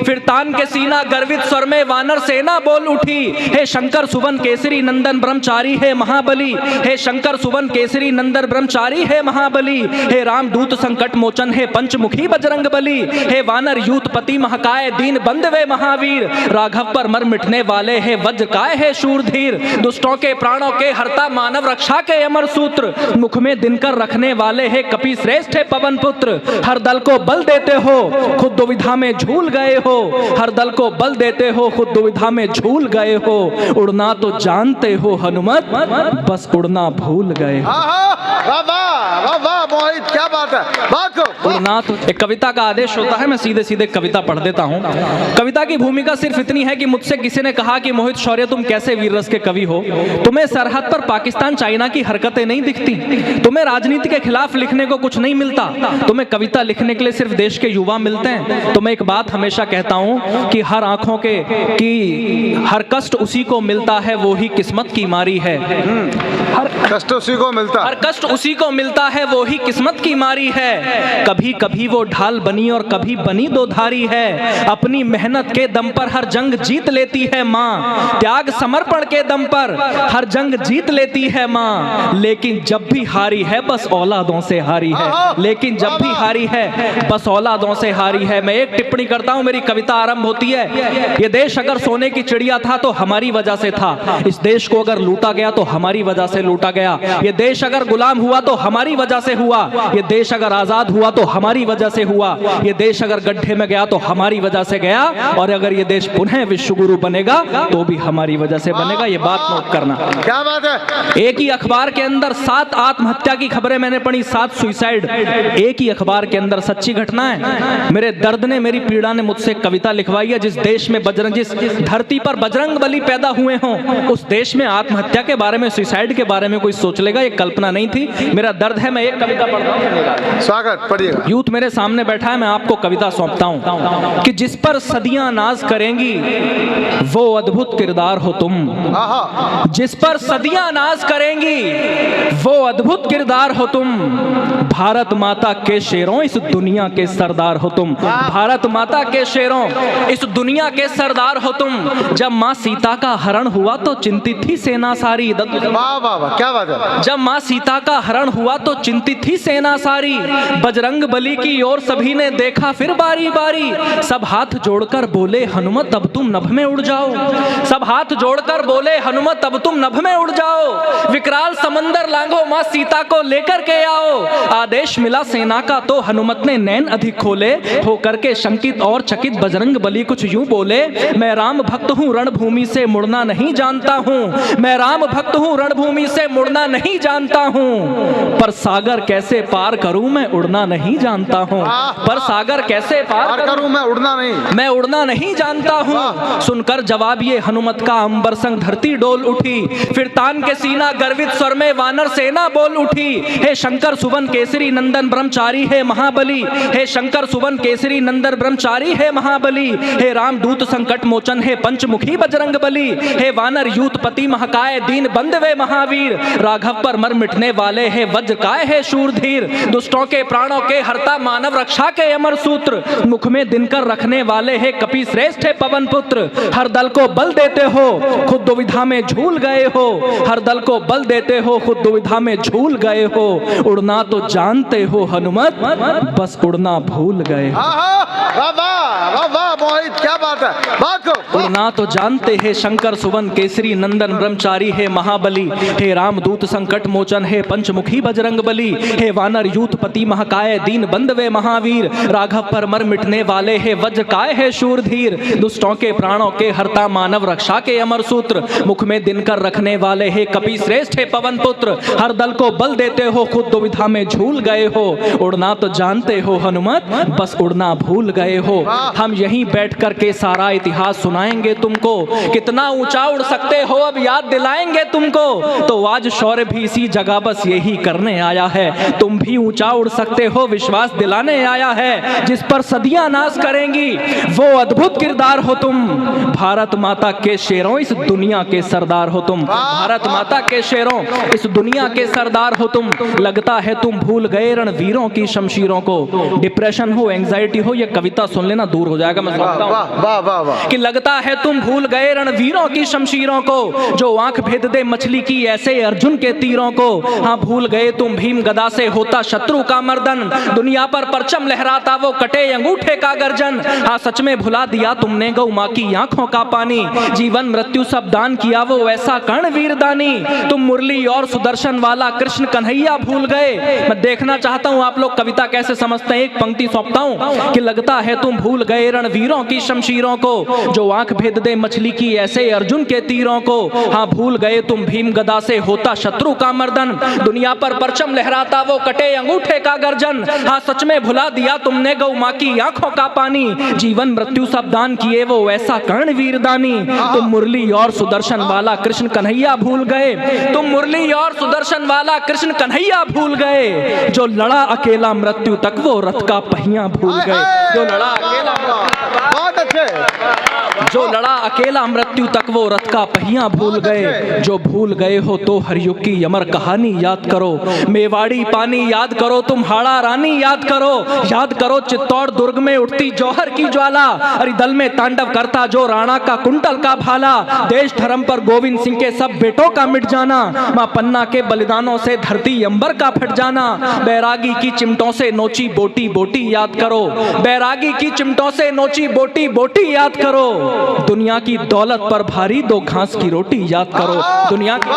फिर तान के सीना गर्वित स्वर में वानर सेना बोल उठी, हे शंकर सुवन केसरी नंदन ब्रह्मचारी है महाबली, हे शंकर सुवन केसरी नंदन ब्रह्मचारी है महाबली, हे राम दूत संकट मोचन है पंचमुखी बजरंग बली, हे वानर यूथ पति महकाए दीन बंद वे महावीर, राघव पर मर मिटने वाले है वज्र काय है शूरधीर, दुष्टों के प्राणों के हरता मानव रक्षा के अमर सूत्र, मुख में दिनकर रखने वाले है कपि श्रेष्ठ है पवन पुत्र, हर दल को बल देते हो खुद दुविधा में झूल गए हो, हर दल को बल देते हो खुद दुविधा में झूल गए हो, उड़ना तो जानते हो हनुमत बस उड़ना भूल गए। वाह वाह वाह मोहित, क्या बात है, बात को उड़ना तो एक कविता का आदेश होता है, मैं सीधे सीधे कविता पढ़ देता हूँ। कविता की भूमिका सिर्फ इतनी है कि मुझसे किसी ने कहा कि मोहित शौर्य तुम कैसे वीर रस के कवि हो, तुम्हें सरहद पर पाकिस्तान चाइना की हरकतें नहीं दिखती, तुम्हें राजनीति के खिलाफ लिखने को कुछ नहीं मिलता, तुम्हें कविता लिखने के लिए सिर्फ देश के युवा मिलते हैं। तो मैं एक बात हमेशा कहता हूँ कि हर आंखों के कि हर कष्ट उसी को मिलता है वो ही किस्मत की मारी है, हर कष्ट उसी को मिलता, हर कष्ट उसी को मिलता है वो ही किस्मत की मारी है, कभी कभी वो ढाल बनी और कभी बनी दो धारी है, अपनी मेहनत के दम पर हर जंग जीत लेती है माँ, त्याग समर्पण के दम पर हर जंग जीत लेती है माँ, लेकिन जब भी हारी है बस औलादों से हारी है, लेकिन जब भी हारी है बस औलादों से हारी है। मैं एक टिप्पणी करता हूँ, मेरी कविता आरंभ होती है, ये देश अगर सोने की चिड़िया था तो हमारी वजह से था, इस देश को अगर लूटा गया तो हमारी वजह से लूटा गया, ये देश अगर गुलाम हुआ तो हमारी वजह से हुआ, ये देश अगर आजाद हुआ तो हमारी वजह से हुआ, ये देश अगर गड्ढे में गया तो हमारी वजह से गया, और अगर ये देश पुनः विश्व गुरु बनेगा तो भी हमारी वजह से बनेगा, ये बात नोट करना। क्या बात है। एक ही अखबार के अंदर 7 आत्महत्या की खबरें मैंने पढ़ी, 7 सुसाइड, एक ही अखबार के अंदर, सच्ची घटना है। मेरे दर्द ने, मेरी पीड़ा ने मुझसे कविता लिखवाई है। जिस देश में बजरंग, जिस धरती पर बजरंग बली पैदा हुए हों, उस देश में आत्महत्या के बारे में, सुसाइड के बारे में कोई सोच लेगा, ये कल्पना नहीं थी। मेरा दर्द है, मैं एक कविता पढ़ता हूँ। स्वागत, पढ़िएगा। यूथ मेरे सामने बैठा है, मैं आपको कविता सौंपता हूँ कि जिस पर सदियां नाज करेंगी वो अद्भुत किरदार हो तुम, जिस पर सदियां नाज करेंगी वो अद्भुत किरदार हो तुम, भारत माता के शेरों इस दुनिया के सरदार हो तुम, भारत माता के शेरों इस दुनिया के सरदार हो तुम, जब माँ सीता का हरण हुआ तो चिंतित थी सेना सारी, वाह वाह वाह, क्या बात है। जब माँ सीता का हरण हुआ तो चिंतित थी सेना सारी, बजरंग बली की ओर सभी ने देखा फिर बारी बारी, सब हाथ जोड़कर बोले हनुमत अब तुम नभ में उड़ जाओ, सब हाथ जोड़कर बोले हनुमत अब तुम नभ में उड़ जाओ, विकराल समंदर लांघो माँ सीता को लेकर के आओ, आदेश मिला सेना का तो हनुमत ने नैन अधिक खोले, होकर के शंकित और चकित बजरंग बली कुछ यूं बोले, मैं राम भक्त हूँ रणभूमि से मुड़ना नहीं जानता हूँ, मैं राम भक्त हूँ रणभूमि से मुड़ना नहीं जानता हूँ, पर सागर कैसे पार करूँ मैं उड़ना नहीं जानता हूँ, पर सागर कैसे पार करूँ मैं उड़ना नहीं जानता हूँ, सुनकर जवाब ये हनुमत का अंबर संग धरती डोल उठी, फिर तान के सीना गर्वित स्वर में वानर सेना बोल उठी, हे शंकर सुवन केसरी नंदन ब्रह्मचारी है महाबली, हे शंकर सुवन केसरी नंदन ब्रह्मचारी है महाबली, हे राम दूत संकट मोचन है पंचमुखी बजरंग बली, हे वानर यूथ पति महकाए दीन बंद वे महावीर, राघव पर मर मिटने वाले है वज्र काय है शूरधीर, दुष्टों के प्राणों के हरता मानव रक्षा के अमर सूत्र, मुख में दिनकर रखने वाले है कपि श्रेष्ठ है पवन पुत्र, हर दल को बल देते हो खुद दुविधा में झूल गए हो, हर दल को बल देते हो खुद दुविधा में झूल गए हो, उड़ना तो जानते हो हनुमत बस उड़ना भूल गए। वाह वाह वाह मोहित, क्या बात है, बात को उड़ना तो जानते हैं शंकर सुवन केसरी नंदन ब्रह्मचारी है महाबली, हे रामदूत संकट मोचन है पंचमुखी बजरंग बली, हे वानर यूथ पति महकाए दीन बंद वे महावीर, राघव पर मर मिटने वाले है वज्र काय है शूरधीर, दुष्टों के प्राणों के हरता मानव रक्षा के अमर सूत्र, मुख में दिनकर रखने वाले है कपि श्रेष्ठ है पवन पुत्र, हर दल को बल देते हो खुद दुविधा में झूल गए हो, उड़ना तो जानते हो हनुमत बस उड़ना भूल गए हो, हम यहीं बैठ कर के सारे सारा इतिहास सुनाएंगे तुमको, कितना ऊंचा उड़ सकते हो अब याद दिलाएंगे तुमको। तो आज शौर्य भी इसी जगह बस यही करने आया है, तुम भी ऊंचा उड़ सकते हो विश्वास दिलाने आया है। जिस पर सदियां नाज करेंगी वो अद्भुत किरदार हो तुम, भारत माता के शेरों इस दुनिया के सरदार हो तुम, भारत माता के शेरों इस दुनिया के सरदार हो तुम। लगता है तुम भूल गए रणवीरों की शमशीरों को। डिप्रेशन हो, एंजाइटी हो, ये कविता सुन लेना दूर हो जाएगा। मैं समझता हूं कि लगता है तुम भूल गए रणवीरों की शमशीरों को, जो आंख भेद दे मछली की ऐसे अर्जुन के तीरों को। हाँ भूल गए तुम भीम गदा से होता शत्रु का मर्दन, दुनिया पर परचम लहराता वो कटे अंगूठे का गर्जन। हाँ सच में भुला दिया तुमने गौ माँ की आंखों का पानी, जीवन मृत्यु सब दान किया वो ऐसा कर्ण वीरदानी। तुम मुरली और सुदर्शन वाला कृष्ण कन्हैया भूल गए। मैं देखना चाहता हूँ आप लोग कविता कैसे समझते हैं। एक पंक्ति सौंपता हूँ कि लगता है तुम भूल गए रणवीरों की शमशीरों को, जो आंख भेद दे मछली की ऐसे अर्जुन के तीरों को। हाँ भूल गए तुम भीम गदा से होता शत्रु का मर्दन, दुनिया पर परचम लहराता वो कटे अंगूठे का गर्जन। हाँ सच में भुला दिया तुमने गौ माँ की आंखों का पानी, जीवन मृत्यु सब दान किए वो ऐसा कर्ण वीरदानी। तुम मुरली और सुदर्शन वाला कृष्ण कन्हैया भूल गए, तुम मुरली और सुदर्शन वाला कृष्ण कन्हैया भूल गए, जो लड़ा अकेला मृत्यु तक वो रथ का पहिया भूल गए, जो लड़ा अकेला बहुत अच्छे, जो लड़ा अकेला मृत्यु तक वो रथ का पहिया भूल गए। जो भूल गए हो तो हर युग की अमर कहानी याद करो, मेवाड़ी पानी याद करो, तुम हाड़ा रानी याद करो चित्तौड़ दुर्ग में उठती जौहर की ज्वाला, अरे दल में तांडव करता जो राणा का कुंटल का भाला। देश धर्म पर गोविंद सिंह के सब बेटों का मिट जाना, मां पन्ना के बलिदानों से धरती अंबर का फट जाना। बैरागी की चिमटों से नोची बोटी बोटी याद करो, बैरागी की चिमटों से नोची बोटी बोटी याद करो। दुनिया की दौलत पर भारी दो घास की रोटी याद करो, दुनिया की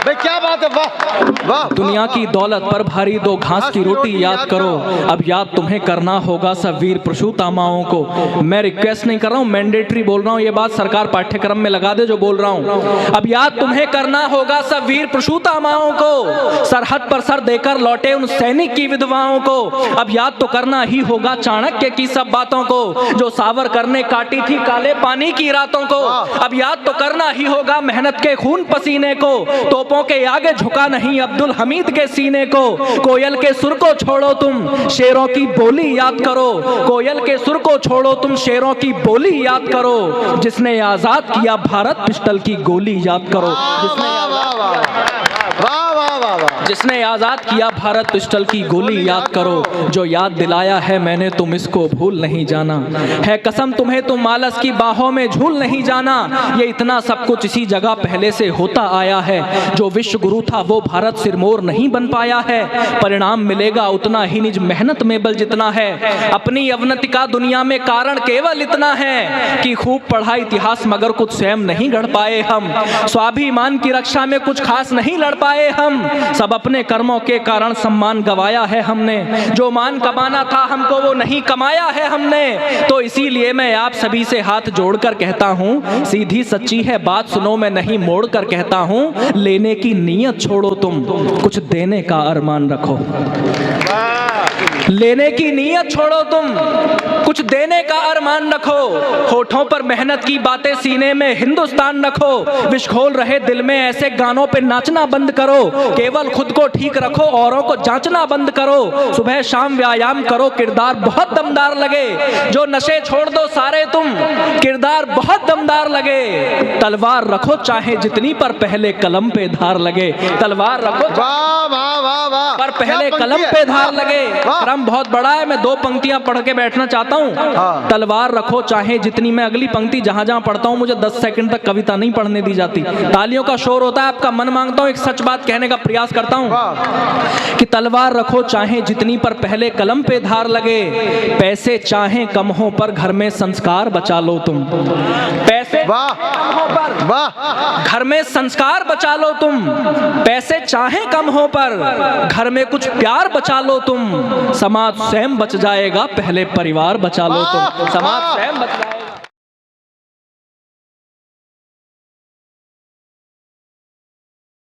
भाई क्या बात है, वाह वाह। दुनिया की दौलत पर भारी दो घास की रोटी याद करो। अब याद तुम्हें करना होगा सब वीर प्रसूतामाओं को। मैं रिक्वेस्ट नहीं कर रहा हूँ, मैंडेटरी बोल रहा हूँ, ये बात सरकार पाठ्यक्रम में लगा दे जो बोल रहा हूँ। अब याद तुम्हें करना होगा सब वीर प्रसूतामाओं को, सरहद पर सर देकर लौटे उन सैनिक की विधवाओं को। अब याद तो करना ही होगा चाणक्य की सब बातों को, जो सावरकर ने काटी थी काले पानी की रातों को। अब याद तो करना ही होगा मेहनत के खून पसीने को, तोपों के आगे झुका नहीं अब्दुल हमीद के सीने को। कोयल के सुर को छोड़ो तुम शेरों की बोली याद करो, कोयल के सुर को छोड़ो तुम शेरों की बोली याद करो। जिसने आजाद किया भारत पिस्टल की गोली याद करो, जिसने आजाद किया भारत पिस्टल की गोली याद करो। जो याद दिलाया है मैंने तुम इसको भूल नहीं जाना, है कसम तुम्हें तुम मालस की बाहों में झूल नहीं जाना। ये इतना सब कुछ इसी जगह पहले से होता आया है, जो विश्व गुरु था वो भारत सिरमौर नहीं बन पाया है। परिणाम मिलेगा उतना ही निज मेहनत में बल जितना है, अपनी अवनति का दुनिया में कारण केवल इतना है कि खूब पढ़ा इतिहास मगर कुछ स्वयं नहीं गढ़ पाए हम। स्वाभिमान की रक्षा में कुछ खास नहीं लड़ पाए हम, सब अपने कर्मों के कारण सम्मान गवाया है हमने। जो मान कमाना था हमको वो नहीं कमाया है हमने। तो इसीलिए मैं आप सभी से हाथ जोड़कर कहता हूँ, सीधी सच्ची है बात सुनो, मैं नहीं मोड़ कर कहता हूँ। लेने की नीयत छोड़ो तुम, कुछ देने का अरमान रखो। लेने की नीयत छोड़ो तुम, कुछ देने का अरमान रखो। होठों पर मेहनत की बातें, सीने में हिंदुस्तान रखो। विष घोल रहे दिल में ऐसे गानों पे नाचना बंद करो। केवल खुद को ठीक रखो, औरों को जांचना बंद करो। सुबह शाम व्यायाम करो, किरदार बहुत दमदार लगे। जो नशे छोड़ दो सारे तुम, किरदार बहुत दमदार लगे। तलवार रखो चाहे जितनी, पर पहले कलम पे धार लगे। तलवार रखो पर पहले कलम पे धार लगे। क्रम बहुत बड़ा है, मैं दो पंक्तियां पढ़ के बैठना चाहता हूँ। तलवार रखो चाहे जितनी, मैं अगली पंक्ति जहां जहां पढ़ता हूँ मुझे 10 सेकंड तक कविता नहीं पढ़ने दी जाती। तालियों का शोर होता है, आपका मन मांगता हूँ, एक सच बात कहने का प्रयास करता हूँ कि तलवार रखो चाहे जितनी, पर पहले कलम पे धार लगे। पैसे चाहे कम हो पर घर में संस्कार बचा लो तुम। पैसे कम हो पर घर में संस्कार बचा लो तुम। पैसे चाहे कम हो पर घर में कुछ प्यार बचा लो तुम। समाज स्वयं बच जाएगा, पहले परिवार बचा लो तुम। समाज स्वयं बच जाएगा।